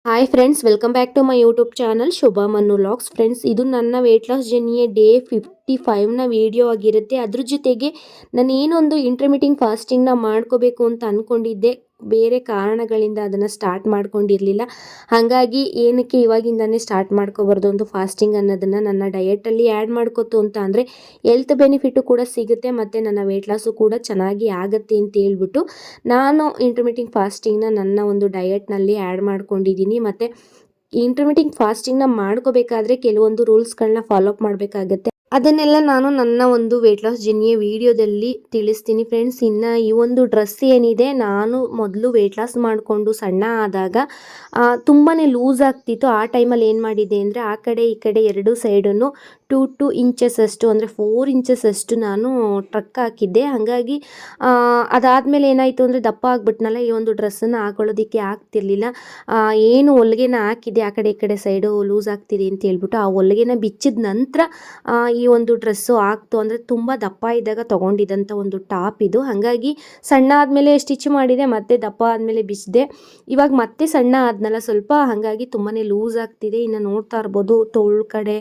Hi friends, welcome back to my YouTube channel Shubha Mannu vlogs. Friends, ಇದು ನನ್ನ weight loss ಜರ್ನಿಯ day 55ನ video ಆಗಿರುತ್ತೆ. ಅದ್ರ ಜೊತೆಗೆ ನಾನು ಏನೊಂದು ಇಂಟರ್ಮಿಟಿಂಗ್ ಫಾಸ್ಟಿಂಗ್ನ ಮಾಡ್ಕೋಬೇಕು ಅಂತ ಅಂದ್ಕೊಂಡಿದ್ದೆ. ಬೇರೆ ಕಾರಣಗಳಿಂದ ಅದನ್ನು ಸ್ಟಾರ್ಟ್ ಮಾಡ್ಕೊಂಡಿರಲಿಲ್ಲ. ಹಾಗಾಗಿ ಏನಕ್ಕೆ ಇವಾಗಿಂದನೇ ಸ್ಟಾರ್ಟ್ ಮಾಡ್ಕೋಬಾರ್ದು ಒಂದು ಫಾಸ್ಟಿಂಗ್ ಅನ್ನೋದನ್ನು ನನ್ನ ಡಯೆಟಲ್ಲಿ ಆ್ಯಡ್ ಮಾಡ್ಕೋತು ಅಂತ ಅಂದರೆ ಹೆಲ್ತ್ ಬೆನಿಫಿಟ್ಟು ಕೂಡ ಸಿಗುತ್ತೆ ಮತ್ತು ನನ್ನ ವೆಯ್ಟ್ ಲಾಸು ಕೂಡ ಚೆನ್ನಾಗಿ ಆಗುತ್ತೆ ಅಂತ ಹೇಳ್ಬಿಟ್ಟು ನಾನು ಇಂಟರ್ಮಿಟಿಂಗ್ ಫಾಸ್ಟಿಂಗ್ನ ನನ್ನ ಒಂದು ಡಯೆಟ್ನಲ್ಲಿ ಆ್ಯಡ್ ಮಾಡ್ಕೊಂಡಿದ್ದೀನಿ. ಮತ್ತು ಇಂಟರ್ಮಿಟಿಂಗ್ ಫಾಸ್ಟಿಂಗ್ನ ಮಾಡ್ಕೋಬೇಕಾದ್ರೆ ಕೆಲವೊಂದು ರೂಲ್ಸ್ಗಳನ್ನ ಫಾಲೋ ಅಪ್ ಮಾಡಬೇಕಾಗತ್ತೆ. ಅದನ್ನೆಲ್ಲ ನಾನು ನನ್ನ ಒಂದು ವೆಯ್ಟ್ ಲಾಸ್ ಜರ್ನಿಯ ವಿಡಿಯೋದಲ್ಲಿ ತಿಳಿಸ್ತೀನಿ ಫ್ರೆಂಡ್ಸ್. ಇನ್ನು ಈ ಒಂದು ಡ್ರೆಸ್ ಏನಿದೆ, ನಾನು ಮೊದಲು ವೆಯ್ಟ್ ಲಾಸ್ ಮಾಡಿಕೊಂಡು ಸಣ್ಣ ಆದಾಗ ತುಂಬಾ ಲೂಸ್ ಆಗ್ತಿತ್ತು. ಆ ಟೈಮಲ್ಲಿ ಏನು ಮಾಡಿದೆ ಅಂದರೆ, ಆ ಕಡೆ ಈ ಕಡೆ ಎರಡು ಸೈಡನ್ನು 2 ಇಂಚಸ್ ಅಷ್ಟು ಅಂದರೆ 4 ಇಂಚಸ್ ಅಷ್ಟು ನಾನು ಟ್ರಕ್ ಹಾಕಿದ್ದೆ. ಹಾಗಾಗಿ ಅದಾದಮೇಲೆ ಏನಾಯಿತು ಅಂದರೆ, ದಪ್ಪ ಆಗಿಬಿಟ್ನಲ್ಲ, ಈ ಒಂದು ಡ್ರೆಸ್ಸನ್ನು ಹಾಕೊಳ್ಳೋದಕ್ಕೆ ಆಗ್ತಿರ್ಲಿಲ್ಲ. ಏನು ಹೊಲಿಗೆನ ಹಾಕಿದ್ದೆ ಆ ಕಡೆ ಈ ಕಡೆ ಸೈಡು ಲೂಸ್ ಆಗ್ತಿದೆ ಅಂತ ಹೇಳ್ಬಿಟ್ಟು ಆ ಹೊಲಿಗೆನ ಬಿಚ್ಚಿದ ನಂತರ ಈ ಒಂದು ಡ್ರೆಸ್ಸು ಆಗ್ತು. ಅಂದರೆ ತುಂಬ ದಪ್ಪ ಇದ್ದಾಗ ತೊಗೊಂಡಿದ್ದಂಥ ಒಂದು ಟಾಪ್ ಇದು. ಹಾಗಾಗಿ ಸಣ್ಣ ಆದಮೇಲೆ ಸ್ಟಿಚ್ ಮಾಡಿದೆ, ಮತ್ತೆ ದಪ್ಪ ಆದಮೇಲೆ ಬಿಚ್ಚಿದೆ. ಇವಾಗ ಮತ್ತೆ ಸಣ್ಣ ಆದ್ನಲ್ಲ ಸ್ವಲ್ಪ, ಹಾಗಾಗಿ ತುಂಬಾ ಲೂಸ್ ಆಗ್ತಿದೆ. ಇನ್ನು ನೋಡ್ತಾ ಇರ್ಬೋದು, ತೋಳು ಕಡೆ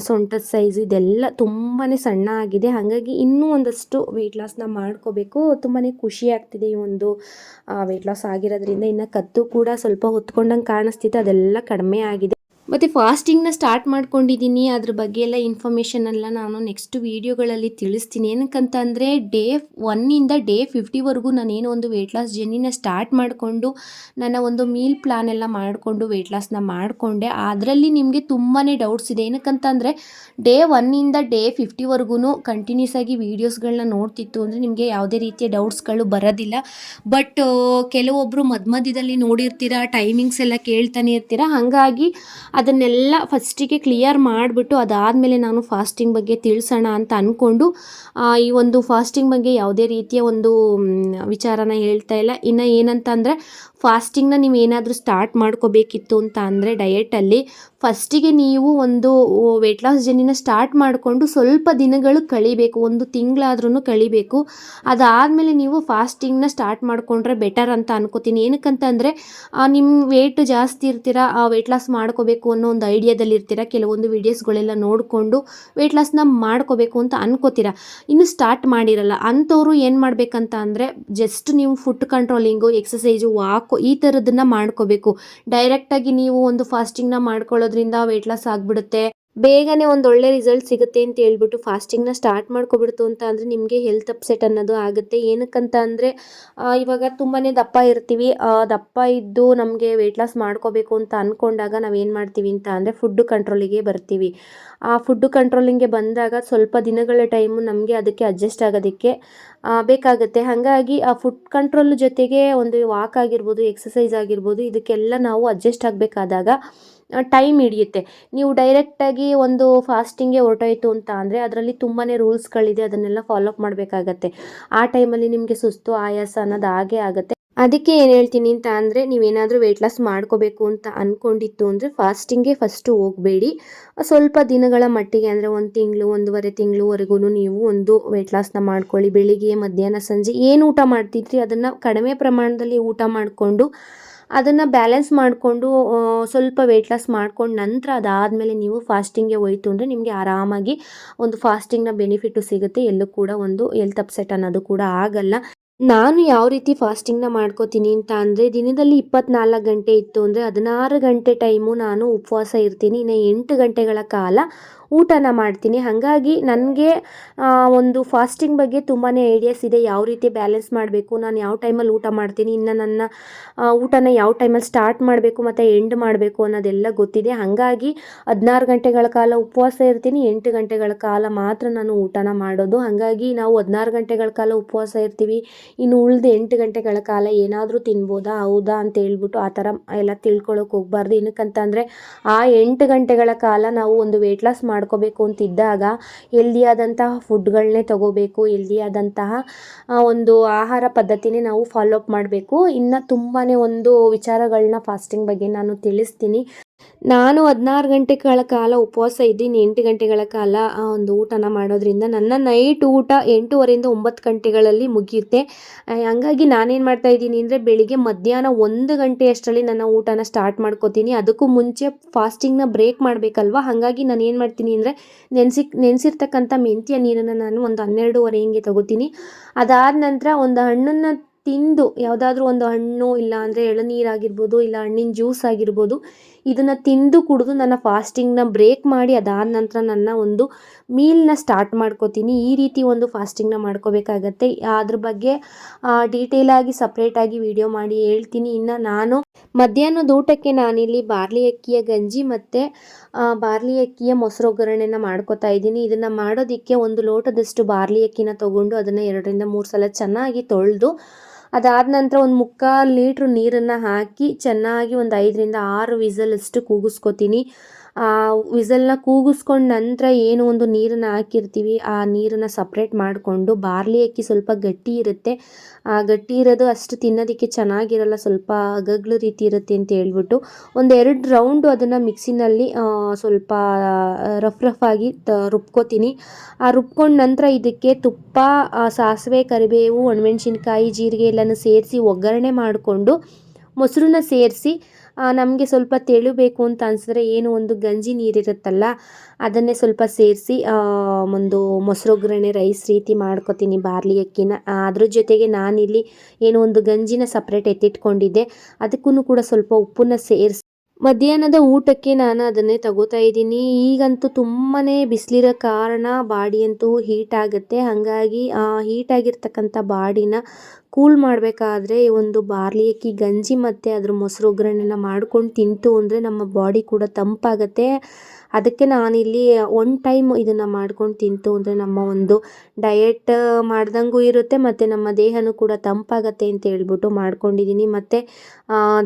ಸೊಂಟದ ಸೈಜ್ ಇದೆಲ್ಲ ತುಂಬಾ ಸಣ್ಣ ಆಗಿದೆ. ಹಾಗಾಗಿ ಇನ್ನೂ ಒಂದಷ್ಟು ವೆಯ್ಟ್ ಲಾಸ್ನ ಮಾಡ್ಕೋಬೇಕು. ತುಂಬಾ ಖುಷಿ ಆಗ್ತಿದೆ ಈ ಒಂದು ವೆಯ್ಟ್ ಲಾಸ್ ಆಗಿರೋದ್ರಿಂದ. ಇನ್ನು ಕತ್ತು ಕೂಡ ಸ್ವಲ್ಪ ಹೊತ್ಕೊಂಡಂಗೆ ಕಾಣಿಸ್ತಿತ್ತು, ಅದೆಲ್ಲ ಕಡಿಮೆ ಆಗಿದೆ. ಮತ್ತು ಫಾಸ್ಟಿಂಗ್ನ ಸ್ಟಾರ್ಟ್ ಮಾಡ್ಕೊಂಡಿದ್ದೀನಿ. ಅದ್ರ ಬಗ್ಗೆ ಎಲ್ಲ ಇನ್ಫಾರ್ಮೇಷನ್ ಎಲ್ಲ ನಾನು ನೆಕ್ಸ್ಟ್ ವೀಡಿಯೋಗಳಲ್ಲಿ ತಿಳಿಸ್ತೀನಿ. ಏನಕ್ಕಂತ ಅಂದರೆ, ಡೇ 1ಇಂದ ಡೇ 50ವರೆಗೂ ನಾನೇನೋ ಒಂದು ವೆಯ್ಟ್ ಲಾಸ್ ಜರ್ನಿನ ಸ್ಟಾರ್ಟ್ ಮಾಡಿಕೊಂಡು ನನ್ನ ಒಂದು ಮೀಲ್ ಪ್ಲಾನ್ ಎಲ್ಲ ಮಾಡಿಕೊಂಡು ವೆಯ್ಟ್ ಲಾಸ್ನ ಮಾಡಿಕೊಂಡೆ. ಅದರಲ್ಲಿ ನಿಮಗೆ ತುಂಬಾ ಡೌಟ್ಸ್ ಇದೆ. ಏನಕ್ಕಂತ ಅಂದರೆ, ಡೇ 1ಇಂದ ಡೇ 50ವರೆಗೂ ಕಂಟಿನ್ಯೂಸ್ ಆಗಿ ವೀಡಿಯೋಸ್ಗಳನ್ನ ನೋಡ್ತಿತ್ತು ಅಂದರೆ ನಿಮಗೆ ಯಾವುದೇ ರೀತಿಯ ಡೌಟ್ಸ್ಗಳು ಬರೋದಿಲ್ಲ. ಬಟ್ ಕೆಲವೊಬ್ಬರು ಮಧ್ಯದಲ್ಲಿ ನೋಡಿರ್ತೀರ, ಟೈಮಿಂಗ್ಸ್ ಎಲ್ಲ ಕೇಳ್ತಾನೆ ಇರ್ತೀರ. ಹಾಗಾಗಿ ಅದನ್ನೆಲ್ಲ ಫಸ್ಟಿಗೆ ಕ್ಲಿಯರ್ ಮಾಡಿಬಿಟ್ಟು ಅದಾದಮೇಲೆ ನಾನು ಫಾಸ್ಟಿಂಗ್ ಬಗ್ಗೆ ತಿಳಿಸೋಣ ಅಂತ ಅಂದ್ಕೊಂಡು ಈ ಒಂದು ಫಾಸ್ಟಿಂಗ್ ಬಗ್ಗೆ ಯಾವುದೇ ರೀತಿಯ ಒಂದು ವಿಚಾರನ ಹೇಳ್ತಾ ಇಲ್ಲ. ಇನ್ನು ಏನಂತ ಅಂದರೆ, ಫಾಸ್ಟಿಂಗ್ನ ನೀವು ಏನಾದರೂ ಸ್ಟಾರ್ಟ್ ಮಾಡ್ಕೋಬೇಕಿತ್ತು ಅಂತ ಅಂದರೆ ಡಯೆಟಲ್ಲಿ ಫಸ್ಟಿಗೆ ನೀವು ಒಂದು ವೆಯ್ಟ್ ಲಾಸ್ ಜರ್ನಿನ ಸ್ಟಾರ್ಟ್ ಮಾಡಿಕೊಂಡು ಸ್ವಲ್ಪ ದಿನಗಳು ಕಳಿಬೇಕು, ಒಂದು ತಿಂಗಳಾದ್ರೂ ಕಳಿಬೇಕು. ಅದಾದಮೇಲೆ ನೀವು ಫಾಸ್ಟಿಂಗ್ನ ಸ್ಟಾರ್ಟ್ ಮಾಡಿಕೊಂಡ್ರೆ ಬೆಟರ್ ಅಂತ ಅನ್ಕೋತೀನಿ. ಏನಕ್ಕಂತ ಅಂದರೆ, ನಿಮ್ಮ ವೆಯ್ಟ್ ಜಾಸ್ತಿ ಇರ್ತೀರ, ವೆಯ್ಟ್ ಲಾಸ್ ಮಾಡ್ಕೋಬೇಕು ಅನ್ನೋ ಒಂದು ಐಡಿಯಾದಲ್ಲಿ ಇರ್ತೀರ. ಕೆಲವೊಂದು ವೀಡಿಯೋಸ್ಗಳೆಲ್ಲ ನೋಡಿಕೊಂಡು ವೆಯ್ಟ್ ಲಾಸ್ನ ಮಾಡ್ಕೋಬೇಕು ಅಂತ ಅನ್ಕೋತೀರ, ಇನ್ನು ಸ್ಟಾರ್ಟ್ ಮಾಡಿರಲ್ಲ. ಅಂಥವ್ರು ಏನು ಮಾಡಬೇಕಂತ ಅಂದರೆ, ಜಸ್ಟ್ ನೀವು ಫುಡ್ ಕಂಟ್ರೋಲಿಂಗು, ಎಕ್ಸಸೈಜು, ವಾಕು ಈ ಥರದನ್ನ ಮಾಡ್ಕೋಬೇಕು. ಡೈರೆಕ್ಟಾಗಿ ನೀವು ಒಂದು ಫಾಸ್ಟಿಂಗ್ನ ಮಾಡ್ಕೊಳ್ಳೋದ್ರಿಂದ ವೆಯ್ಟ್ ಲಾಸ್ ಆಗಿಬಿಡುತ್ತೆ, ಬೇಗನೆ ಒಂದು ಒಳ್ಳೆ ರಿಸಲ್ಟ್ ಸಿಗುತ್ತೆ ಅಂತ ಹೇಳ್ಬಿಟ್ಟು ಫಾಸ್ಟಿಂಗ್ನ ಸ್ಟಾರ್ಟ್ ಮಾಡ್ಕೊಬಿಡ್ತು ಅಂತ ಅಂದರೆ ನಿಮಗೆ ಹೆಲ್ತ್ ಅಪ್ಸೆಟ್ ಅನ್ನೋದು ಆಗುತ್ತೆ. ಏನಕ್ಕಂತ ಅಂದರೆ, ಇವಾಗ ತುಂಬಾ ದಪ್ಪ ಇರ್ತೀವಿ. ದಪ್ಪ ಇದ್ದು ನಮಗೆ ವೆಯ್ಟ್ ಲಾಸ್ ಮಾಡ್ಕೋಬೇಕು ಅಂತ ಅಂದ್ಕೊಂಡಾಗ ನಾವೇನು ಮಾಡ್ತೀವಿ ಅಂತ ಅಂದರೆ, ಫುಡ್ಡು ಕಂಟ್ರೋಲಿಗೆ ಬರ್ತೀವಿ. ಆ ಫುಡ್ಡು ಕಂಟ್ರೋಲಿಂಗ್ಗೆ ಬಂದಾಗ ಸ್ವಲ್ಪ ದಿನಗಳ ಟೈಮು ನಮಗೆ ಅದಕ್ಕೆ ಅಡ್ಜಸ್ಟ್ ಆಗೋದಕ್ಕೆ ಬೇಕಾಗುತ್ತೆ. ಹಾಗಾಗಿ ಆ ಫುಡ್ ಕಂಟ್ರೋಲ್ ಜೊತೆಗೆ ಒಂದು ವಾಕ್ ಆಗಿರ್ಬೋದು, ಎಕ್ಸಸೈಸ್ ಆಗಿರ್ಬೋದು, ಇದಕ್ಕೆಲ್ಲ ನಾವು ಅಡ್ಜಸ್ಟ್ ಆಗಬೇಕಾದಾಗ ಟೈಮ್ ಹಿಡಿಯುತ್ತೆ. ನೀವು ಡೈರೆಕ್ಟಾಗಿ ಒಂದು ಫಾಸ್ಟಿಂಗ್ಗೆ ಹೊರಟೋಯ್ತು ಅಂತ ಅಂದರೆ ಅದರಲ್ಲಿ ತುಂಬಾ ರೂಲ್ಸ್ಗಳಿದೆ, ಅದನ್ನೆಲ್ಲ ಫಾಲೋ ಅಪ್ ಮಾಡಬೇಕಾಗತ್ತೆ. ಆ ಟೈಮಲ್ಲಿ ನಿಮಗೆ ಸುಸ್ತು, ಆಯಾಸ ಅನ್ನೋದು ಆಗೇ ಆಗುತ್ತೆ. ಅದಕ್ಕೆ ಏನು ಹೇಳ್ತೀನಿ ಅಂತ ಅಂದರೆ, ನೀವೇನಾದರೂ ವೆಯ್ಟ್ ಲಾಸ್ ಮಾಡ್ಕೋಬೇಕು ಅಂತ ಅಂದ್ಕೊಂಡಿತ್ತು ಅಂದರೆ ಫಾಸ್ಟಿಂಗ್ಗೆ ಫಸ್ಟು ಹೋಗಬೇಡಿ. ಸ್ವಲ್ಪ ದಿನಗಳ ಮಟ್ಟಿಗೆ ಅಂದರೆ 1 ತಿಂಗಳು, 1.5 ತಿಂಗಳವರೆಗೂ ನೀವು ಒಂದು ವೆಯ್ಟ್ ಲಾಸ್ನ ಮಾಡ್ಕೊಳ್ಳಿ. ಬೆಳಿಗ್ಗೆ, ಮಧ್ಯಾಹ್ನ, ಸಂಜೆ ಏನು ಊಟ ಮಾಡ್ತಿದ್ರಿ ಅದನ್ನು ಕಡಿಮೆ ಪ್ರಮಾಣದಲ್ಲಿ ಊಟ ಮಾಡಿಕೊಂಡು ಅದನ್ನು ಬ್ಯಾಲೆನ್ಸ್ ಮಾಡಿಕೊಂಡು ಸ್ವಲ್ಪ ವೆಯ್ಟ್ ಲಾಸ್ ಮಾಡ್ಕೊಂಡು ನಂತರ ಅದಾದಮೇಲೆ ನೀವು ಫಾಸ್ಟಿಂಗ್ಗೆ ಹೋಯ್ತು ಅಂದರೆ ನಿಮಗೆ ಆರಾಮಾಗಿ ಒಂದು ಫಾಸ್ಟಿಂಗ್ನ ಬೆನಿಫಿಟ್ಟು ಸಿಗುತ್ತೆ. ಎಲ್ಲೂ ಕೂಡ ಒಂದು ಹೆಲ್ತ್ ಅಪ್ಸೆಟ್ ಅನ್ನೋದು ಕೂಡ ಆಗಲ್ಲ. ನಾನು ಯಾವ ರೀತಿ ಫಾಸ್ಟಿಂಗ್ನ ಮಾಡ್ಕೋತೀನಿ ಅಂತ ಅಂದರೆ, ದಿನದಲ್ಲಿ 24 ಗಂಟೆ ಇತ್ತು ಅಂದರೆ 16 ಗಂಟೆ ಟೈಮು ನಾನು ಉಪವಾಸ ಇರ್ತೀನಿ. ಇನ್ನು 8 ಗಂಟೆಗಳ ಕಾಲ ಊಟನ ಮಾಡ್ತೀನಿ. ಹಾಗಾಗಿ ನನಗೆ ಒಂದು ಫಾಸ್ಟಿಂಗ್ ಬಗ್ಗೆ ತುಂಬಾ ಐಡಿಯಾಸ್ ಇದೆ. ಯಾವ ರೀತಿ ಬ್ಯಾಲೆನ್ಸ್ ಮಾಡಬೇಕು, ನಾನು ಯಾವ ಟೈಮಲ್ಲಿ ಊಟ ಮಾಡ್ತೀನಿ, ಇನ್ನು ನನ್ನ ಊಟನ ಯಾವ ಟೈಮಲ್ಲಿ ಸ್ಟಾರ್ಟ್ ಮಾಡಬೇಕು ಮತ್ತು ಎಂಡ್ ಮಾಡಬೇಕು ಅನ್ನೋದೆಲ್ಲ ಗೊತ್ತಿದೆ. ಹಾಗಾಗಿ 16 ಗಂಟೆಗಳ ಕಾಲ ಉಪವಾಸ ಇರ್ತೀನಿ, 8 ಗಂಟೆಗಳ ಕಾಲ ಮಾತ್ರ ನಾನು ಊಟನ ಮಾಡೋದು. ಹಾಗಾಗಿ ನಾವು 16 ಗಂಟೆಗಳ ಕಾಲ ಉಪವಾಸ ಇರ್ತೀವಿ, ಇನ್ನು ಉಳಿದ 8 ಗಂಟೆಗಳ ಕಾಲ ಏನಾದರೂ ತಿನ್ಬೋದಾ, ಹೌದಾ ಅಂತ ಹೇಳ್ಬಿಟ್ಟು ಆ ಥರ ಎಲ್ಲ ತಿಳ್ಕೊಳ್ಳೋಕೆ ಹೋಗಬಾರ್ದು. ಏನಕ್ಕಂತ ಅಂದರೆ, ಆ 8 ಗಂಟೆಗಳ ಕಾಲ ನಾವು ಒಂದು ವೆಯ್ಟ್ ಲಾಸ್ ಮಾಡ್ಕೋಬೇಕು ಅಂತಿದ್ದಾಗ ಹೆಲ್ದಿಯಾದಂತಹ ಫುಡ್ಗಳನ್ನೇ ತಗೋಬೇಕು, ಹೆಲ್ದಿಯಾದಂತಹ ಒಂದು ಆಹಾರ ಪದ್ಧತಿನೇ ನಾವು ಫಾಲೋ ಅಪ್ ಮಾಡಬೇಕು. ಇನ್ನು ತುಂಬಾ ಒಂದು ವಿಚಾರಗಳನ್ನ ಫಾಸ್ಟಿಂಗ್ ಬಗ್ಗೆ ನಾನು ತಿಳಿಸ್ತೀನಿ. ನಾನು 16 ಗಂಟೆಗಳ ಕಾಲ ಉಪವಾಸ ಇದ್ದೀನಿ. 8 ಗಂಟೆಗಳ ಕಾಲ ಒಂದು ಊಟನ ಮಾಡೋದ್ರಿಂದ ನನ್ನ ನೈಟ್ ಊಟ 8:30ಯಿಂದ 9 ಗಂಟೆಗಳಲ್ಲಿ ಮುಗಿಯುತ್ತೆ. ಹಂಗಾಗಿ ನಾನೇನು ಮಾಡ್ತಾ ಇದ್ದೀನಿ ಅಂದರೆ ಬೆಳಿಗ್ಗೆ ಮಧ್ಯಾಹ್ನ 1 ಗಂಟೆ ಅಷ್ಟರಲ್ಲಿ ನನ್ನ ಊಟನ ಸ್ಟಾರ್ಟ್ ಮಾಡ್ಕೋತೀನಿ. ಅದಕ್ಕೂ ಮುಂಚೆ ಫಾಸ್ಟಿಂಗ್ನ ಬ್ರೇಕ್ ಮಾಡಬೇಕಲ್ವ, ಹಾಗಾಗಿ ನಾನು ಏನು ಮಾಡ್ತೀನಿ ಅಂದರೆ ನೆನೆಸಿರ್ತಕ್ಕಂಥ ಮೆಂತ್ಯ ನೀರನ್ನು ನಾನು ಒಂದು 12:30 ಹಿಂಗೆ ತಗೋತೀನಿ. ಅದಾದ ನಂತರ ಒಂದು ಹಣ್ಣನ್ನು ತಿಂದು, ಯಾವುದಾದ್ರೂ ಒಂದು ಹಣ್ಣು ಇಲ್ಲ ಅಂದರೆ ಎಳನೀರಾಗಿರ್ಬೋದು, ಇಲ್ಲ ಹಣ್ಣಿನ ಜ್ಯೂಸ್ ಆಗಿರ್ಬೋದು, ಇದನ್ನು ತಿಂದು ಕುಡಿದು ನನ್ನ ಫಾಸ್ಟಿಂಗ್ನ ಬ್ರೇಕ್ ಮಾಡಿ ಅದಾದ ನಂತರ ನನ್ನ ಒಂದು ಮೀಲ್ನ ಸ್ಟಾರ್ಟ್ ಮಾಡ್ಕೋತೀನಿ. ಈ ರೀತಿ ಒಂದು ಫಾಸ್ಟಿಂಗ್ನ ಮಾಡ್ಕೋಬೇಕಾಗತ್ತೆ. ಅದ್ರ ಬಗ್ಗೆ ಡೀಟೇಲಾಗಿ ಸಪ್ರೇಟಾಗಿ ವಿಡಿಯೋ ಮಾಡಿ ಹೇಳ್ತೀನಿ. ಇನ್ನು ನಾನು ಮಧ್ಯಾಹ್ನದ ಊಟಕ್ಕೆ ನಾನಿಲ್ಲಿ ಬಾರ್ಲಿ ಅಕ್ಕಿಯ ಗಂಜಿ ಮತ್ತು ಬಾರ್ಲಿ ಅಕ್ಕಿಯ ಮೊಸರೊಗ್ಗರಣೆನ ಮಾಡ್ಕೋತಾ ಇದ್ದೀನಿ. ಇದನ್ನು ಮಾಡೋದಕ್ಕೆ 1 ಲೋಟದಷ್ಟು ಬಾರ್ಲಿ ಅಕ್ಕಿನ ತೊಗೊಂಡು ಅದನ್ನು 2ರಿಂದ 3 ಸಲ ಚೆನ್ನಾಗಿ ತೊಳೆದು, ಅದಾದ ನಂತರ ಒಂದು 3/4 ಲೀಟ್ರ್ ನೀರನ್ನು ಹಾಕಿ ಚೆನ್ನಾಗಿ ಒಂದು 5ರಿಂದ 6 ವಿಸಲಷ್ಟು ಕೂಗಿಸ್ಕೊತೀನಿ. ವಿಸಲ್ನ ಕೂಗಿಸ್ಕೊಂಡ ನಂತರ ಏನು ಒಂದು ನೀರನ್ನು ಹಾಕಿರ್ತೀವಿ, ಆ ನೀರನ್ನು ಸಪ್ರೇಟ್ ಮಾಡಿಕೊಂಡು, ಬಾರ್ಲಿ ಅಕ್ಕಿ ಸ್ವಲ್ಪ ಗಟ್ಟಿ ಇರುತ್ತೆ, ಗಟ್ಟಿ ಇರೋದು ಅಷ್ಟು ತಿನ್ನೋದಕ್ಕೆ ಚೆನ್ನಾಗಿರಲ್ಲ, ಸ್ವಲ್ಪ ಗಗ್ಲು ರೀತಿ ಇರುತ್ತೆ ಅಂತ ಹೇಳ್ಬಿಟ್ಟು ಒಂದು 2 ರೌಂಡು ಅದನ್ನು ಮಿಕ್ಸಿನಲ್ಲಿ ಸ್ವಲ್ಪ ರಫ್ ಆಗಿ ರುಬ್ಕೋತೀನಿ. ರುಬ್ಕೊಂಡ ನಂತರ ಇದಕ್ಕೆ ತುಪ್ಪ, ಸಾಸಿವೆ, ಕರಿಬೇವು, ಒಣಮೆಣ್ಸಿನ್ಕಾಯಿ, ಜೀರಿಗೆ ಎಲ್ಲನೂ ಸೇರಿಸಿ ಒಗ್ಗರಣೆ ಮಾಡಿಕೊಂಡು ಮೊಸರನ್ನ ಸೇರಿಸಿ, ನಮಗೆ ಸ್ವಲ್ಪ ತೆಳು ಬೇಕು ಅಂತ ಅನಿಸಿದ್ರೆ ಏನು ಒಂದು ಗಂಜಿ ನೀರಿರುತ್ತಲ್ಲ ಅದನ್ನೇ ಸ್ವಲ್ಪ ಸೇರಿಸಿ ಒಂದು ಮೊಸರೊಗ್ಗರಣೆ ರೈಸ್ ರೀತಿ ಮಾಡ್ಕೊತೀನಿ ಬಾರ್ಲಿ ಅಕ್ಕಿನ. ಅದ್ರ ಜೊತೆಗೆ ನಾನಿಲ್ಲಿ ಏನೋ ಒಂದು ಗಂಜಿನ ಸಪ್ರೇಟ್ ಎತ್ತಿಟ್ಕೊಂಡಿದ್ದೆ, ಅದಕ್ಕೂ ಕೂಡ ಸ್ವಲ್ಪ ಉಪ್ಪನ್ನ ಸೇರಿಸಿ ಮಧ್ಯಾಹ್ನದ ಊಟಕ್ಕೆ ನಾನು ಅದನ್ನೇ ತಗೋತಾ ಇದ್ದೀನಿ. ಈಗಂತೂ ತುಂಬಾ ಬಿಸಿಲಿರೋ ಕಾರಣ ಬಾಡಿ ಅಂತೂ ಹೀಟ್ ಆಗುತ್ತೆ. ಹಾಗಾಗಿ ಹೀಟಾಗಿರ್ತಕ್ಕಂಥ ಬಾಡಿನ ಕೂಲ್ ಮಾಡಬೇಕಾದ್ರೆ ಒಂದು ಬಾರ್ಲಿ ಅಕ್ಕಿ ಗಂಜಿ ಮತ್ತು ಅದ್ರ ಮೊಸರು ಒಗ್ಗರಣೆನ ಮಾಡ್ಕೊಂಡು ತಿಂತು ಅಂದರೆ ನಮ್ಮ ಬಾಡಿ ಕೂಡ ತಂಪಾಗುತ್ತೆ. ಅದಕ್ಕೆ ನಾನಿಲ್ಲಿ 1 ಟೈಮ್ ಇದನ್ನು ಮಾಡ್ಕೊಂಡು ತಿಂತು ಅಂದರೆ ನಮ್ಮ ಒಂದು ಡಯಟ್ ಮಾಡ್ದಂಗೂ ಇರುತ್ತೆ ಮತ್ತು ನಮ್ಮ ದೇಹನೂ ಕೂಡ ತಂಪಾಗತ್ತೆ ಅಂತ ಹೇಳ್ಬಿಟ್ಟು ಮಾಡ್ಕೊಂಡಿದ್ದೀನಿ. ಮತ್ತು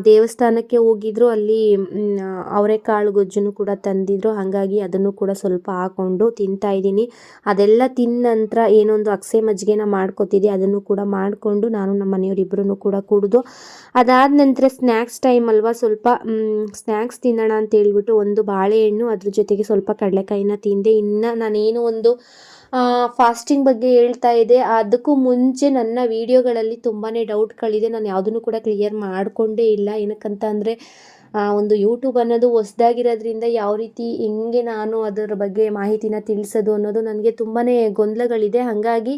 ದೇವಸ್ಥಾನಕ್ಕೆ ಹೋಗಿದ್ರು, ಅಲ್ಲಿ ಅವರೆಕಾಳು ಗೊಜ್ಜನ್ನು ಕೂಡ ತಂದಿದ್ರು, ಹಾಗಾಗಿ ಅದನ್ನು ಕೂಡ ಸ್ವಲ್ಪ ಹಾಕ್ಕೊಂಡು ತಿಂತಾಯಿದ್ದೀನಿ. ಅದೆಲ್ಲ ತಿಂದ ನಂತರ ಏನೊಂದು ಅಗಸೆ ಮಜ್ಜಿಗೆನ ಮಾಡ್ಕೊತಿದ್ದೆ, ಅದನ್ನು ಕೂಡ ಮಾಡಿಕೊಂಡು ನಾನು ನಮ್ಮ ಮನೆಯವರಿಬ್ಬರೂ ಕೂಡ ಕುಡಿದು, ಅದಾದ ನಂತರ ಸ್ನ್ಯಾಕ್ಸ್ ಟೈಮ್ ಅಲ್ವಾ, ಸ್ವಲ್ಪ ಸ್ನ್ಯಾಕ್ಸ್ ತಿನ್ನೋಣ ಅಂತ ಹೇಳ್ಬಿಟ್ಟು ಒಂದು ಬಾಳೆಹಣ್ಣು, ಅದ್ರ ಜೊತೆಗೆ ಸ್ವಲ್ಪ ಕಡಲೆಕಾಯಿನ ತಿಂದೆ. ಇನ್ನು ನಾನೇನು ಒಂದು ಫಾಸ್ಟಿಂಗ್ ಬಗ್ಗೆ ಹೇಳ್ತಾ ಇದ್ದೆ, ಅದಕ್ಕೂ ಮುಂಚೆ ನನ್ನ ವೀಡಿಯೋಗಳಲ್ಲಿ ತುಂಬಾ ಡೌಟ್ಗಳಿದೆ, ನಾನು ಯಾವುದನ್ನು ಕೂಡ ಕ್ಲಿಯರ್ ಮಾಡಿಕೊಂಡೇ ಇಲ್ಲ. ಏನಕ್ಕಂತ ಅಂದರೆ ಒಂದು ಯೂಟ್ಯೂಬ್ ಅನ್ನೋದು ಹೊಸ್ದಾಗಿರೋದ್ರಿಂದ ಯಾವ ರೀತಿ ಹೆಂಗೆ ನಾನು ಅದರ ಬಗ್ಗೆ ಮಾಹಿತಿನ ತಿಳಿಸೋದು ಅನ್ನೋದು ನನಗೆ ತುಂಬಾ ಗೊಂದಲಗಳಿದೆ. ಹಾಗಾಗಿ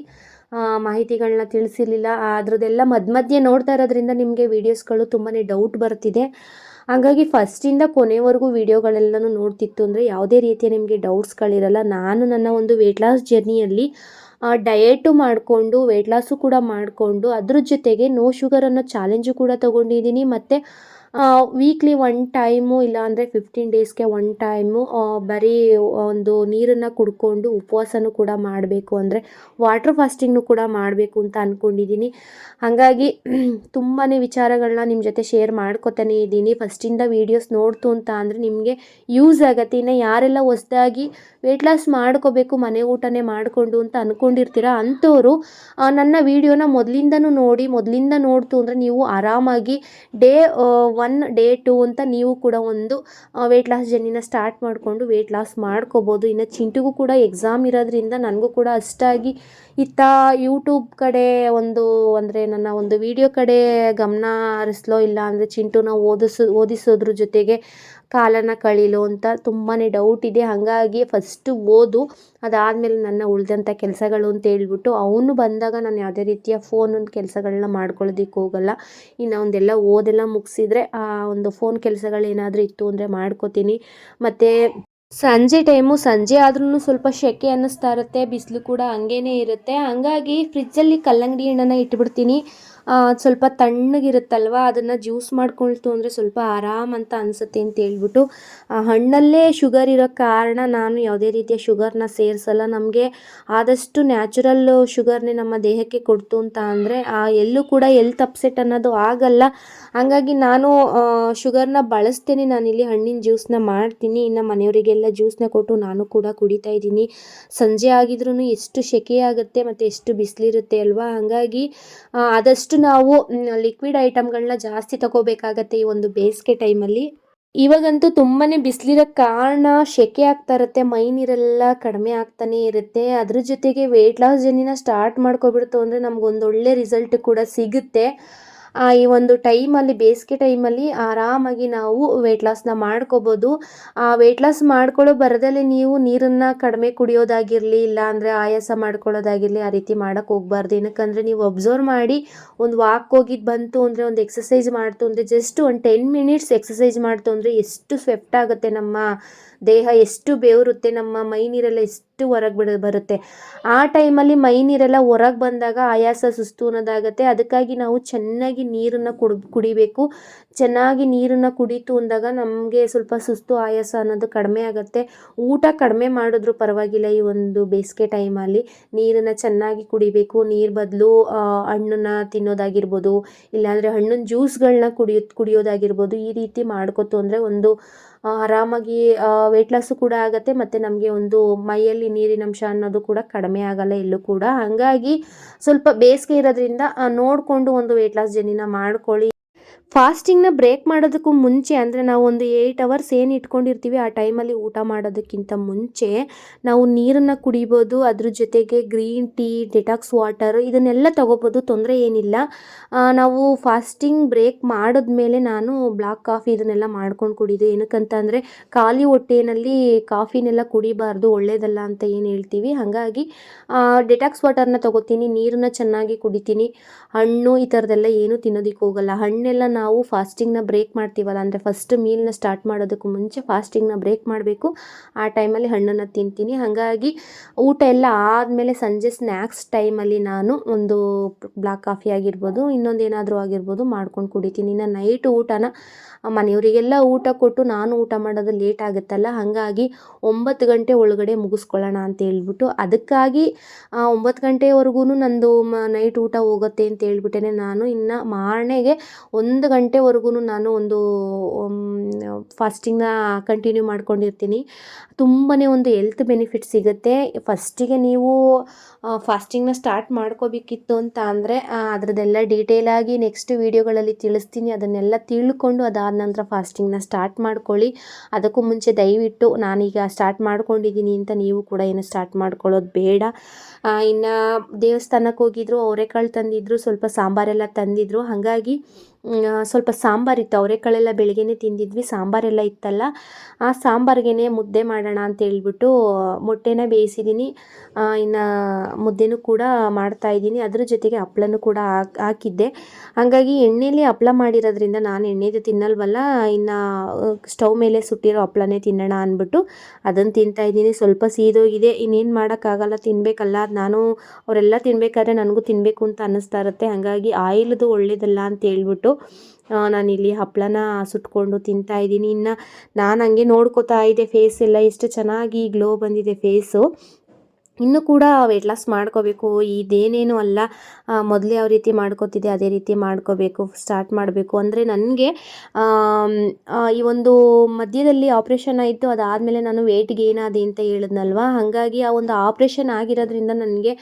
ಮಾಹಿತಿಗಳನ್ನ ತಿಳಿಸಿರಲಿಲ್ಲ. ಅದರದ್ದೆಲ್ಲ ಮಧ್ಯೆ ನೋಡ್ತಾ ಇರೋದ್ರಿಂದ ನಿಮಗೆ ವೀಡಿಯೋಸ್ಗಳು ತುಂಬಾ ಡೌಟ್ ಬರ್ತಿದೆ. ಹಾಗಾಗಿ ಫಸ್ಟಿಂದ ಕೊನೆವರೆಗೂ ವೀಡಿಯೋಗಳೆಲ್ಲನೂ ನೋಡ್ತಿತ್ತು ಅಂದರೆ ಯಾವುದೇ ರೀತಿಯ ನಿಮಗೆ ಡೌಟ್ಸ್ಗಳಿರಲ್ಲ. ನಾನು ನನ್ನ ಒಂದು ವೆಯ್ಟ್ ಲಾಸ್ ಜರ್ನಿಯಲ್ಲಿ ಡಯಟು ಮಾಡಿಕೊಂಡು ವೆಯ್ಟ್ ಲಾಸು ಕೂಡ ಮಾಡಿಕೊಂಡು, ಅದ್ರ ಜೊತೆಗೆ ನೋ ಶುಗರ್ ಅನ್ನೋ ಚಾಲೆಂಜು ಕೂಡ ತೊಗೊಂಡಿದ್ದೀನಿ. ಮತ್ತು ವೀಕ್ಲಿ 1 ಟೈಮು ಇಲ್ಲ ಅಂದರೆ 15 ಡೇಸ್ಗೆ 1 ಟೈಮು ಬರೀ ಒಂದು ನೀರನ್ನು ಕುಡ್ಕೊಂಡು ಉಪವಾಸನೂ ಕೂಡ ಮಾಡಬೇಕು, ಅಂದರೆ ವಾಟರ್ ಫಾಸ್ಟಿಂಗ್ನು ಕೂಡ ಮಾಡಬೇಕು ಅಂತ ಅಂದ್ಕೊಂಡಿದ್ದೀನಿ. ಹಾಗಾಗಿ ತುಂಬಾ ವಿಚಾರಗಳನ್ನ ನಿಮ್ಮ ಜೊತೆ ಶೇರ್ ಮಾಡ್ಕೊತಾನೆ ಇದ್ದೀನಿ. ಫಸ್ಟಿಂದ ವೀಡಿಯೋಸ್ ನೋಡ್ತು ಅಂತ ಅಂದರೆ ನಿಮಗೆ ಯೂಸ್ ಆಗುತ್ತೆ. ಇನ್ನು ಯಾರೆಲ್ಲ ಹೊಸ್ದಾಗಿ ವೆಯ್ಟ್ ಲಾಸ್ ಮಾಡ್ಕೋಬೇಕು ಮನೆ ಊಟನೇ ಮಾಡಿಕೊಂಡು ಅಂತ ಅಂದ್ಕೊಂಡಿರ್ತೀರ, ಅಂಥವರು ನನ್ನ ವೀಡಿಯೋನ ಮೊದಲಿಂದ ನೋಡ್ತು ಅಂದರೆ ನೀವು ಆರಾಮಾಗಿ ಡೇ 1 ಡೇ 2 ಅಂತ ನೀವು ಕೂಡ ಒಂದು ವೆಯ್ಟ್ ಲಾಸ್ ಜರ್ನಿನ ಸ್ಟಾರ್ಟ್ ಮಾಡಿಕೊಂಡು ವೆಯ್ಟ್ ಲಾಸ್ ಮಾಡ್ಕೋಬೋದು. ಇನ್ನು ಚಿಂಟುಗೂ ಕೂಡ ಎಕ್ಸಾಮ್ ಇರೋದ್ರಿಂದ ನನಗೂ ಕೂಡ ಅಷ್ಟಾಗಿ ಯೂಟ್ಯೂಬ್ ಕಡೆ ಅಂದರೆ ನನ್ನ ಒಂದು ವಿಡಿಯೋ ಕಡೆ ಗಮನ ಹರಿಸ್ಲೋ, ಇಲ್ಲ ಅಂದರೆ ಚಿಂಟುನ ಓದಿಸೋದ್ರ ಜೊತೆಗೆ ಕಾಲನ ಕಳೀಲೋ ಅಂತ ತುಂಬಾ ಡೌಟ್ ಇದೆ. ಹಾಗಾಗಿ ಫಸ್ಟು ಓದು, ಅದಾದಮೇಲೆ ನನ್ನ ಉಳಿದಂಥ ಕೆಲಸಗಳು ಅಂತ ಹೇಳ್ಬಿಟ್ಟು ಅವನು ಬಂದಾಗ ನಾನು ಯಾವುದೇ ರೀತಿಯ ಫೋನೊಂದು ಕೆಲಸಗಳನ್ನ ಮಾಡ್ಕೊಳ್ಳೋದಕ್ಕೆ ಹೋಗಲ್ಲ. ಇನ್ನು ಒಂದೆಲ್ಲ ಓದೆಲ್ಲ ಮುಗಿಸಿದ್ರೆ ಒಂದು ಫೋನ್ ಕೆಲಸಗಳೇನಾದರೂ ಇತ್ತು ಅಂದರೆ ಮಾಡ್ಕೋತೀನಿ. ಮತ್ತು ಸಂಜೆ ಆದ್ರೂ ಸ್ವಲ್ಪ ಸೆಕೆ ಅನ್ನಿಸ್ತಾ ಇರುತ್ತೆ, ಬಿಸಿಲು ಕೂಡ ಹಂಗೇ ಇರುತ್ತೆ. ಹಂಗಾಗಿ ಫ್ರಿಜ್ಜಲ್ಲಿ ಕಲ್ಲಂಗಡಿ ಹಣ್ಣನ್ನು ಇಟ್ಬಿಡ್ತೀನಿ. ಸ್ವಲ್ಪ ತಣ್ಣಗಿರುತ್ತಲ್ವ, ಅದನ್ನು ಜ್ಯೂಸ್ ಮಾಡ್ಕೊಳ್ತು ಅಂದರೆ ಸ್ವಲ್ಪ ಆರಾಮ್ ಅಂತ ಅನಿಸುತ್ತೆ ಅಂತ ಹೇಳ್ಬಿಟ್ಟು ಹಣ್ಣಲ್ಲೇ ಶುಗರ್ ಇರೋ ಕಾರಣ ನಾನು ಯಾವುದೇ ರೀತಿಯ ಶುಗರ್ನ ಸೇರಿಸಲ್ಲ. ನಮಗೆ ಆದಷ್ಟು ನ್ಯಾಚುರಲ್ ಶುಗರ್ನೇ ನಮ್ಮ ದೇಹಕ್ಕೆ ಕೊಡ್ತು ಅಂತ ಅಂದರೆ ಎಲ್ಲೂ ಕೂಡ ಹೆಲ್ತ್ ಅಪ್ಸೆಟ್ ಅನ್ನೋದು ಆಗಲ್ಲ. ಹಾಗಾಗಿ ನಾನು ಶುಗರ್ನ ಬಳಸ್ತೇನೆ. ನಾನಿಲ್ಲಿ ಹಣ್ಣಿನ ಜ್ಯೂಸನ್ನ ಮಾಡ್ತೀನಿ. ಇನ್ನು ಮನೆಯವರಿಗೆಲ್ಲ ಜ್ಯೂಸನ್ನ ಕೊಟ್ಟು ನಾನು ಕೂಡ ಕುಡಿತಾ ಇದ್ದೀನಿ. ಸಂಜೆ ಆಗಿದ್ರೂ ಎಷ್ಟು ಸೆಕೆ ಆಗುತ್ತೆ ಮತ್ತು ಎಷ್ಟು ಬಿಸಿಲಿರುತ್ತೆ ಅಲ್ವಾ, ಹಾಗಾಗಿ ಆದಷ್ಟು ನಾವು ಲಿಕ್ವಿಡ್ ಐಟಮ್ಗಳನ್ನ ಜಾಸ್ತಿ ತಗೋಬೇಕಾಗತ್ತೆ ಈ ಒಂದು ಬೇಸಿಗೆ ಟೈಮಲ್ಲಿ. ಇವಾಗಂತೂ ತುಂಬಾನೇ ಬಿಸಿಲಿರೋ ಕಾರಣ ಶೆಕೆ ಆಗ್ತಾ ಇರುತ್ತೆ, ಮೈ ನೀರೆಲ್ಲ ಕಡಿಮೆ ಆಗ್ತಾನೆ ಇರುತ್ತೆ. ಅದ್ರ ಜೊತೆಗೆ ವೆಯ್ಟ್ ಲಾಸ್ ಜರ್ನಿನ ಸ್ಟಾರ್ಟ್ ಮಾಡ್ಕೊಬಿಡ್ತು ಅಂದರೆ ನಮ್ಗೊಂದು ಒಳ್ಳೆ ರಿಸಲ್ಟ್ ಕೂಡ ಸಿಗುತ್ತೆ. ಈ ಒಂದು ಟೈಮಲ್ಲಿ, ಬೇಸಿಗೆ ಟೈಮಲ್ಲಿ ಆರಾಮಾಗಿ ನಾವು ವೆಯ್ಟ್ ಲಾಸ್ನ ಮಾಡ್ಕೋಬೋದು. ವೆಯ್ಟ್ ಲಾಸ್ ಮಾಡ್ಕೊಳ್ಳೋ ಬರದಲ್ಲಿ ನೀವು ನೀರನ್ನು ಕಡಿಮೆ ಕುಡಿಯೋದಾಗಿರಲಿ, ಇಲ್ಲಾಂದರೆ ಆಯಾಸ ಮಾಡ್ಕೊಳ್ಳೋದಾಗಿರಲಿ, ಆ ರೀತಿ ಮಾಡೋಕ್ಕೆ ಹೋಗ್ಬಾರ್ದು. ಏನಕ್ಕಂದರೆ ನೀವು ಅಬ್ಸರ್ವ್ ಮಾಡಿ, ಒಂದು ವಾಕ್ ಹೋಗಿದ್ದು ಬಂತು ಅಂದರೆ, ಒಂದು ಎಕ್ಸಸೈಸ್ ಮಾಡ್ತು ಅಂದರೆ, ಜಸ್ಟ್ ಒಂದು 10 ಮಿನಿಟ್ಸ್ ಎಕ್ಸಸೈಸ್ ಮಾಡ್ತು ಅಂದರೆ ಎಷ್ಟು ಸ್ವೆಫ್ಟ್ ಆಗುತ್ತೆ ನಮ್ಮ ದೇಹ, ಎಷ್ಟು ಬೆವರುತ್ತೆ, ನಮ್ಮ ಮೈ ನೀರೆಲ್ಲ ಎಷ್ಟು ಹೊರಗೆ ಬರುತ್ತೆ. ಆ ಟೈಮಲ್ಲಿ ಮೈ ನೀರೆಲ್ಲ ಹೊರಗೆ ಬಂದಾಗ ಆಯಾಸ ಸುಸ್ತು ಅನ್ನೋದಾಗುತ್ತೆ. ಅದಕ್ಕಾಗಿ ನಾವು ಚೆನ್ನಾಗಿ ನೀರನ್ನು ಕುಡಿಬೇಕು. ಚೆನ್ನಾಗಿ ನೀರನ್ನು ಕುಡಿತು ಅಂದಾಗ ನಮಗೆ ಸ್ವಲ್ಪ ಸುಸ್ತು ಆಯಾಸ ಅನ್ನೋದು ಕಡಿಮೆ ಆಗುತ್ತೆ. ಊಟ ಕಡಿಮೆ ಮಾಡಿದ್ರು ಪರವಾಗಿಲ್ಲ, ಈ ಒಂದು ಬೇಸಿಗೆ ಟೈಮಲ್ಲಿ ನೀರನ್ನು ಚೆನ್ನಾಗಿ ಕುಡಿಬೇಕು. ನೀರು ಬದಲು ಹಣ್ಣನ್ನು ತಿನ್ನೋದಾಗಿರ್ಬೋದು, ಇಲ್ಲಾಂದರೆ ಹಣ್ಣಿನ ಜ್ಯೂಸ್ಗಳನ್ನ ಕುಡಿಯೋದಾಗಿರ್ಬೋದು. ಈ ರೀತಿ ಮಾಡ್ಕೊತು ಅಂದರೆ ಒಂದು ಆರಾಮಾಗಿ ವೆಯ್ಟ್ ಲಾಸು ಕೂಡ ಆಗುತ್ತೆ, ಮತ್ತು ನಮಗೆ ಒಂದು ಮೈಯಲ್ಲಿ ನೀರಿನಂಶ ಅನ್ನೋದು ಕೂಡ ಕಡಿಮೆ ಆಗಲ್ಲ ಎಲ್ಲೂ ಕೂಡ. ಹಾಗಾಗಿ ಸ್ವಲ್ಪ ಬೇಸಿಗೆ ಇರೋದ್ರಿಂದ ನೋಡಿಕೊಂಡು ಒಂದು ವೆಯ್ಟ್ ಲಾಸ್ ಜರ್ನಿನ ಮಾಡ್ಕೊಳ್ಳಿ. ಫಾಸ್ಟಿಂಗ್ನ ಬ್ರೇಕ್ ಮಾಡೋದಕ್ಕೂ ಮುಂಚೆ, ಅಂದರೆ ನಾವು ಒಂದು 8 ಅವರ್ಸ್ ಏನು ಇಟ್ಕೊಂಡಿರ್ತೀವಿ ಆ ಟೈಮಲ್ಲಿ ಊಟ ಮಾಡೋದಕ್ಕಿಂತ ಮುಂಚೆ ನಾವು ನೀರನ್ನು ಕುಡಿಬೋದು. ಅದ್ರ ಜೊತೆಗೆ ಗ್ರೀನ್ ಟೀ, ಡೆಟಾಕ್ಸ್ ವಾಟರ್ ಇದನ್ನೆಲ್ಲ ತೊಗೋಬೋದು, ತೊಂದರೆ ಏನಿಲ್ಲ. ನಾವು ಫಾಸ್ಟಿಂಗ್ ಬ್ರೇಕ್ ಮಾಡಿದ್ಮೇಲೆ ನಾನು ಬ್ಲಾಕ್ ಕಾಫಿ ಇದನ್ನೆಲ್ಲ ಮಾಡ್ಕೊಂಡು ಕುಡಿದೆ. ಏನಕ್ಕಂತ ಅಂದರೆ ಖಾಲಿ ಹೊಟ್ಟೆಯಲ್ಲಿ ಕಾಫಿನೆಲ್ಲ ಕುಡಿಬಾರ್ದು, ಒಳ್ಳೇದಲ್ಲ ಅಂತ ಏನು ಹೇಳ್ತೀವಿ. ಹಾಗಾಗಿ ಡೆಟಾಕ್ಸ್ ವಾಟರ್ನ ತೊಗೋತೀನಿ, ನೀರನ್ನು ಚೆನ್ನಾಗಿ ಕುಡಿತೀನಿ. ಹಣ್ಣು ಈ ಥರದ್ದೆಲ್ಲ ಏನೂ ತಿನ್ನೋದಕ್ಕೆ ಹೋಗಲ್ಲ. ಹಣ್ಣೆಲ್ಲ ನಾವು ಫಾಸ್ಟಿಂಗ್ನ ಬ್ರೇಕ್ ಮಾಡ್ತೀವಲ್ಲ, ಅಂದರೆ ಫಸ್ಟ್ ಮೀಲ್ನ ಸ್ಟಾರ್ಟ್ ಮಾಡೋದಕ್ಕೂ ಮುಂಚೆ ಫಾಸ್ಟಿಂಗ್ನ ಬ್ರೇಕ್ ಮಾಡಬೇಕು. ಆ ಟೈಮಲ್ಲಿ ಹಣ್ಣನ್ನು ತಿಂತೀನಿ. ಹಾಗಾಗಿ ಊಟ ಎಲ್ಲ ಆದಮೇಲೆ ಸಂಜೆ ಸ್ನ್ಯಾಕ್ಸ್ ಟೈಮಲ್ಲಿ ನಾನು ಒಂದು ಬ್ಲಾಕ್ ಕಾಫಿ ಆಗಿರ್ಬೋದು, ಇನ್ನೊಂದು ಏನಾದರೂ ಆಗಿರ್ಬೋದು ಮಾಡ್ಕೊಂಡು ಕುಡಿತೀನಿ. ಇನ್ನು ನೈಟ್ ಊಟನ ಮನೆಯವರಿಗೆಲ್ಲ ಊಟ ಕೊಟ್ಟು ನಾನು ಊಟ ಮಾಡೋದು ಲೇಟ್ ಆಗುತ್ತಲ್ಲ, ಹಾಗಾಗಿ 9 ಗಂಟೆ ಒಳಗಡೆ ಮುಗಿಸ್ಕೊಳ್ಳೋಣ ಅಂತ ಹೇಳ್ಬಿಟ್ಟು, ಅದಕ್ಕಾಗಿ 9 ಗಂಟೆವರೆಗೂ ನಂದು ನೈಟ್ ಊಟ ಹೋಗುತ್ತೆ ಅಂತ ಹೇಳ್ಬಿಟ್ಟೆ ನಾನು ಇನ್ನು ಮಾರನೆಗೆ 1 ಗಂಟೆವರೆಗೂ ನಾನು ಒಂದು ಫಾಸ್ಟಿಂಗ್ನ ಕಂಟಿನ್ಯೂ ಮಾಡ್ಕೊಂಡಿರ್ತೀನಿ. ತುಂಬಾ ಒಂದು ಹೆಲ್ತ್ ಬೆನಿಫಿಟ್ ಸಿಗುತ್ತೆ. ಫಸ್ಟಿಗೆ ನೀವು ಫಾಸ್ಟಿಂಗ್ನ ಸ್ಟಾರ್ಟ್ ಮಾಡ್ಕೋಬೇಕಿತ್ತು ಅಂತ ಅಂದರೆ ಅದರದ್ದೆಲ್ಲ ಡೀಟೇಲಾಗಿ ನೆಕ್ಸ್ಟ್ ವೀಡಿಯೋಗಳಲ್ಲಿ ತಿಳಿಸ್ತೀನಿ. ಅದನ್ನೆಲ್ಲ ತಿಳ್ಕೊಂಡು ಅದಾದ ನಂತರ ಫಾಸ್ಟಿಂಗ್ನ ಸ್ಟಾರ್ಟ್ ಮಾಡ್ಕೊಳ್ಳಿ. ಅದಕ್ಕೂ ಮುಂಚೆ ದಯವಿಟ್ಟು ನಾನೀಗ ಸ್ಟಾರ್ಟ್ ಮಾಡ್ಕೊಂಡಿದ್ದೀನಿ ಅಂತ ನೀವು ಕೂಡ ಏನು ಸ್ಟಾರ್ಟ್ ಮಾಡ್ಕೊಳ್ಳೋದು ಬೇಡ. ಇನ್ನು ದೇವಸ್ಥಾನಕ್ಕೆ ಹೋಗಿದ್ರು, ಅವರೆಕಾಳು ತಂದಿದ್ರು, ಸ್ವಲ್ಪ ಸಾಂಬಾರೆಲ್ಲ ತಂದಿದ್ರು. ಹಾಗಾಗಿ ಸ್ವಲ್ಪ ಸಾಂಬಾರಿತ್ತು, ಅವರೆಕಾಳೆಲ್ಲ ಬೆಳಗ್ಗೆನೇ ತಿಂದಿದ್ವಿ, ಸಾಂಬಾರೆಲ್ಲ ಇತ್ತಲ್ಲ, ಆ ಸಾಂಬಾರಿಗೇ ಮುದ್ದೆ ಮಾಡೋಣ ಅಂತ ಹೇಳ್ಬಿಟ್ಟು ಮೊಟ್ಟೆನ ಬೇಯಿಸಿದ್ದೀನಿ. ಇನ್ನು ಮುದ್ದೆನೂ ಕೂಡ ಮಾಡ್ತಾಯಿದ್ದೀನಿ. ಅದ್ರ ಜೊತೆಗೆ ಹಪ್ಳನೂ ಕೂಡ ಹಾಕಿದ್ದೆ. ಹಾಗಾಗಿ ಎಣ್ಣೆಲಿ ಹಪ್ಳ ಮಾಡಿರೋದ್ರಿಂದ ನಾನು ಎಣ್ಣೆದು ತಿನ್ನಲ್ವಲ್ಲ, ಇನ್ನು ಸ್ಟವ್ ಮೇಲೆ ಸುಟ್ಟಿರೋ ಹಪ್ಳನೇ ತಿನ್ನೋಣ ಅಂದ್ಬಿಟ್ಟು ಅದನ್ನು ತಿಂತಾಯಿದ್ದೀನಿ. ಸ್ವಲ್ಪ ಸೀದೋಗಿದೆ, ಇನ್ನೇನು ಮಾಡೋಕ್ಕಾಗಲ್ಲ, ತಿನ್ನಬೇಕಲ್ಲ. ನಾನು ಅವರೆಲ್ಲ ತಿನ್ನಬೇಕಾದ್ರೆ ನನಗೂ ತಿನ್ನಬೇಕು ಅಂತ ಅನ್ನಿಸ್ತಾ ಇರುತ್ತೆ. ಹಾಗಾಗಿ ಆಯಿಲ್ದು ಒಳ್ಳೇದಲ್ಲ ಅಂತ ಹೇಳ್ಬಿಟ್ಟು ನಾನಿಲ್ಲಿ ಹಪ್ಪಳನ ಸುಟ್ಕೊಂಡು ತಿಂತಾಯಿದ್ದೀನಿ. ಇನ್ನು ನಾನು ಹಂಗೆ ನೋಡ್ಕೋತಾ ಇದ್ದೆ, ಫೇಸ್ ಎಲ್ಲ ಎಷ್ಟು ಚೆನ್ನಾಗಿ ಗ್ಲೋ ಬಂದಿದೆ ಫೇಸು. ಇನ್ನೂ ಕೂಡ ವೆಯ್ಟ್ ಲಾಸ್ ಮಾಡ್ಕೋಬೇಕು, ಇದೇನೇನು ಅಲ್ಲ, ಮೊದಲೇ ಯಾವ ರೀತಿ ಮಾಡ್ಕೋತಿದ್ದೆ ಅದೇ ರೀತಿ ಮಾಡ್ಕೋಬೇಕು, ಸ್ಟಾರ್ಟ್ ಮಾಡಬೇಕು. ಅಂದರೆ ನನಗೆ ಈ ಒಂದು ಮಧ್ಯದಲ್ಲಿ ಆಪ್ರೇಷನ್ ಆಯಿತು, ಅದಾದಮೇಲೆ ನಾನು ವೆಯ್ಟ್ ಗೇನ್ ಆದೆ ಅಂತ ಹೇಳಿದ್ನಲ್ವ. ಹಾಗಾಗಿ ಆ ಒಂದು ಆಪ್ರೇಷನ್ ಆಗಿರೋದ್ರಿಂದ ನನಗೆ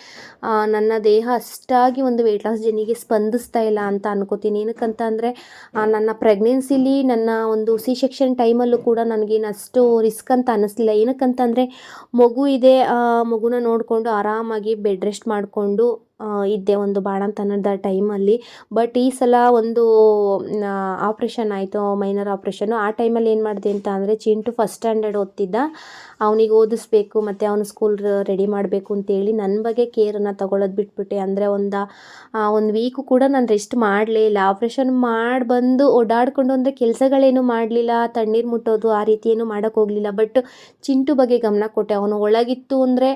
ನನ್ನ ದೇಹ ಅಷ್ಟಾಗಿ ಒಂದು ವೆಯ್ಟ್ ಲಾಸ್ ಜರ್ನಿಗೆ ಸ್ಪಂದಿಸ್ತಾ ಇಲ್ಲ ಅಂತ ಅನ್ಕೋತೀನಿ. ಏನಕ್ಕಂತ ಅಂದರೆ ನನ್ನ ಪ್ರೆಗ್ನೆನ್ಸಿಲಿ, ನನ್ನ ಒಂದು ಸಿ ಸೆಕ್ಷನ್ ಟೈಮಲ್ಲೂ ಕೂಡ ನನಗೇನು ಅಷ್ಟು ರಿಸ್ಕ್ ಅಂತ ಅನ್ನಿಸ್ಲಿಲ್ಲ. ಏನಕ್ಕಂತಂದರೆ ಮಗು ಇದೆ, ಮಗುನ ನೋಡಿಕೊಂಡು ಆರಾಮಾಗಿ ಬೆಡ್ ರೆಸ್ಟ್ ಮಾಡಿಕೊಂಡು ಇದ್ದೆ ಒಂದು ಬಾಣಂತನದ ಟೈಮಲ್ಲಿ. ಬಟ್ ಈ ಸಲ ಒಂದು ಆಪ್ರೇಷನ್ ಆಯಿತು, ಮೈನರ್ ಆಪ್ರೇಷನ್ನು. ಆ ಟೈಮಲ್ಲಿ ಏನು ಮಾಡಿದೆ ಅಂತ ಅಂದರೆ, ಚಿಂಟು ಫಸ್ಟ್ ಸ್ಟ್ಯಾಂಡರ್ಡ್ ಓದ್ತಿದ್ದ, ಅವನಿಗೆ ಓದಿಸ್ಬೇಕು ಮತ್ತು ಅವನು ಸ್ಕೂಲ್ ರೆಡಿ ಮಾಡಬೇಕು ಅಂತೇಳಿ ನನ್ನ ಬಗ್ಗೆ ಕೇರನ್ನು ತಗೊಳ್ಳೋದು ಬಿಟ್ಬಿಟ್ಟೆ. ಅಂದರೆ ಒಂದು ವೀಕು ಕೂಡ ನಾನು ರೆಸ್ಟ್ ಮಾಡಲೇ ಇಲ್ಲ. ಆಪ್ರೇಷನ್ ಮಾಡಿ ಬಂದು ಓಡಾಡಿಕೊಂಡು ಅಂದರೆ ಕೆಲಸಗಳೇನು ಮಾಡಲಿಲ್ಲ, ತಣ್ಣೀರು ಮುಟ್ಟೋದು ಆ ರೀತಿ ಏನು ಮಾಡೋಕ್ಕೆ ಹೋಗಲಿಲ್ಲ. ಬಟ್ ಚಿಂಟು ಬಗ್ಗೆ ಗಮನ ಕೊಟ್ಟೆ. ಅವನು ಒಳಗಿತ್ತು ಅಂದರೆ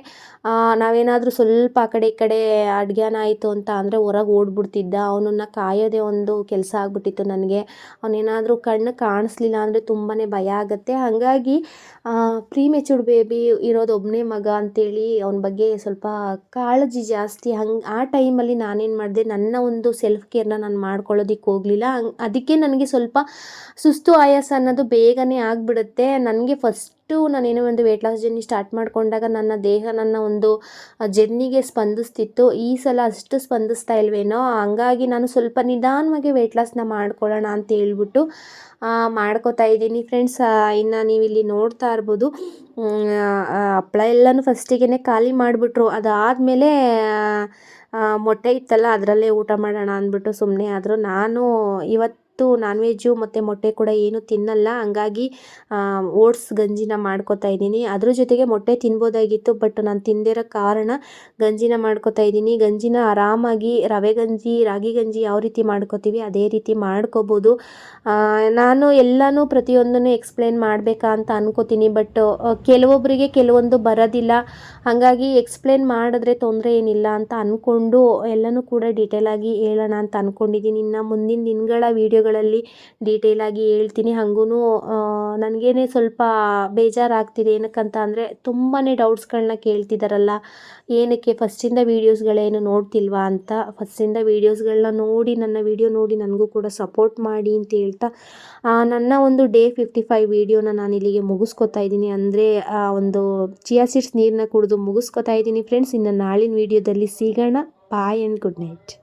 ನಾವೇನಾದರೂ ಸ್ವಲ್ಪ ಆ ಕಡೆ ಈ ಕಡೆ ಅಡ್ಗ್ಯಾನ ಆಯಿತು ಅಂತ ಅಂದರೆ ಹೊರಗೆ ಓಡ್ಬಿಡ್ತಿದ್ದ. ಅವನನ್ನು ಕಾಯೋದೇ ಒಂದು ಕೆಲಸ ಆಗ್ಬಿಟ್ಟಿತ್ತು ನನಗೆ. ಅವನೇನಾದರೂ ಕಣ್ಣು ಕಾಣಿಸ್ಲಿಲ್ಲ ಅಂದರೆ ತುಂಬಾ ಭಯ ಆಗುತ್ತೆ. ಹಾಗಾಗಿ ಪ್ರೀಮೆಚೂರ್ಡ್ ಬೇಬಿ ಇರೋದು ಒಬ್ಬನೇ ಮಗ ಅಂತೇಳಿ ಅವನ ಬಗ್ಗೆ ಸ್ವಲ್ಪ ಕಾಳಜಿ ಜಾಸ್ತಿ. ಆ ಟೈಮಲ್ಲಿ ನಾನೇನು ಮಾಡಿದೆ, ನನ್ನ ಒಂದು ಸೆಲ್ಫ್ ಕೇರ್ನ ನಾನು ಮಾಡ್ಕೊಳ್ಳೋದಕ್ಕೆ ಹೋಗಲಿಲ್ಲ. ಅದಕ್ಕೆ ನನಗೆ ಸ್ವಲ್ಪ ಸುಸ್ತು ಆಯಾಸ ಅನ್ನೋದು ಬೇಗನೆ ಆಗಿಬಿಡುತ್ತೆ. ನನಗೆ ಫಸ್ಟ್ ನಾನೇನೋ ಒಂದು ವೆಯ್ಟ್ ಲಾಸ್ ಜರ್ನಿ ಸ್ಟಾರ್ಟ್ ಮಾಡಿಕೊಂಡಾಗ ನನ್ನ ದೇಹ ನನ್ನ ಒಂದು ಜರ್ನಿಗೆ ಸ್ಪಂದಿಸ್ತಿತ್ತು. ಈ ಸಲ ಅಷ್ಟು ಸ್ಪಂದಿಸ್ತಾ ಇಲ್ವೇನೋ, ಹಂಗಾಗಿ ನಾನು ಸ್ವಲ್ಪ ನಿಧಾನವಾಗಿ ವೆಯ್ಟ್ ಲಾಸ್ನ ಮಾಡ್ಕೊಳ್ಳೋಣ ಅಂತ ಹೇಳ್ಬಿಟ್ಟು ಮಾಡ್ಕೋತಾ ಇದ್ದೀನಿ ಫ್ರೆಂಡ್ಸ್. ಇನ್ನು ನೀವಿಲ್ಲಿ ನೋಡ್ತಾ ಇರ್ಬೋದು, ಹಪ್ಳ ಎಲ್ಲನೂ ಫಸ್ಟಿಗೆ ಖಾಲಿ ಮಾಡಿಬಿಟ್ರು. ಅದಾದಮೇಲೆ ಮೊಟ್ಟೆ ಇತ್ತಲ್ಲ, ಅದರಲ್ಲೇ ಊಟ ಮಾಡೋಣ ಅಂದ್ಬಿಟ್ಟು ಸುಮ್ಮನೆ ಆದರು. ನಾನು ಇವತ್ತು ನಾನ್ ವೆಜ್ಜು ಮತ್ತು ಮೊಟ್ಟೆ ಕೂಡ ಏನು ತಿನ್ನಲ್ಲ, ಹಂಗಾಗಿ ಓಟ್ಸ್ ಗಂಜಿನ ಮಾಡ್ಕೋತಾ ಇದ್ದೀನಿ. ಅದ್ರ ಜೊತೆಗೆ ಮೊಟ್ಟೆ ತಿನ್ಬೋದಾಗಿತ್ತು, ಬಟ್ ನಾನು ತಿಂದಿರೋ ಕಾರಣ ಗಂಜಿನ ಮಾಡ್ಕೋತಾ ಇದ್ದೀನಿ. ಗಂಜಿನ ಆರಾಮಾಗಿ ರವೆ ಗಂಜಿ, ರಾಗಿ ಗಂಜಿ ಯಾವ ರೀತಿ ಮಾಡ್ಕೋತೀವಿ ಅದೇ ರೀತಿ ಮಾಡ್ಕೋಬೋದು. ನಾನು ಎಲ್ಲನೂ ಪ್ರತಿಯೊಂದನ್ನು ಎಕ್ಸ್ಪ್ಲೇನ್ ಮಾಡಬೇಕಾ ಅಂತ ಅನ್ಕೋತೀನಿ, ಬಟ್ ಕೆಲವೊಬ್ಬರಿಗೆ ಕೆಲವೊಂದು ಬರೋದಿಲ್ಲ, ಹಾಗಾಗಿ ಎಕ್ಸ್ಪ್ಲೇನ್ ಮಾಡಿದ್ರೆ ತೊಂದರೆ ಏನಿಲ್ಲ ಅಂತ ಅಂದ್ಕೊಂಡು ಎಲ್ಲನೂ ಕೂಡ ಡೀಟೇಲಾಗಿ ಹೇಳೋಣ ಅಂತ ಅಂದ್ಕೊಂಡಿದ್ದೀನಿ. ಇನ್ನು ಮುಂದಿನ ದಿನಗಳ ವೀಡಿಯೋಗಳಲ್ಲಿ ಡೀಟೇಲಾಗಿ ಹೇಳ್ತೀನಿ. ಹಾಗೂ ನನಗೇನೆ ಸ್ವಲ್ಪ ಬೇಜಾರಾಗ್ತಿದೆ, ಏನಕ್ಕಂತ ಅಂದರೆ ತುಂಬಾ ಡೌಟ್ಸ್ಗಳನ್ನ ಕೇಳ್ತಿದ್ದಾರಲ್ಲ, ಏನಕ್ಕೆ ಫಸ್ಟಿಂದ ವೀಡಿಯೋಸ್ಗಳೇನು ನೋಡ್ತಿಲ್ವಾ ಅಂತ. ಫಸ್ಟಿಂದ ವೀಡಿಯೋಸ್ಗಳನ್ನ ನೋಡಿ, ನನ್ನ ವೀಡಿಯೋ ನೋಡಿ ನನಗೂ ಕೂಡ ಸಪೋರ್ಟ್ ಮಾಡಿ ಅಂತ ಹೇಳ್ತಾ ನನ್ನ ಒಂದು ಡೇ 55 ವೀಡಿಯೋನ ನಾನು ಇಲ್ಲಿಗೆ ಮುಗಿಸ್ಕೊತಾ ಇದ್ದೀನಿ. ಅಂದರೆ ಒಂದು ಚಿಯಾ ಸೀಡ್ಸ್ ನೀರನ್ನ ಕುಡಿದು ಮುಗಿಸ್ಕೊತಾ ಇದ್ದೀನಿ ಫ್ರೆಂಡ್ಸ್. ಇನ್ನು ನಾಳಿನ ವೀಡಿಯೋದಲ್ಲಿ ಸಿಗೋಣ. Boy and good night.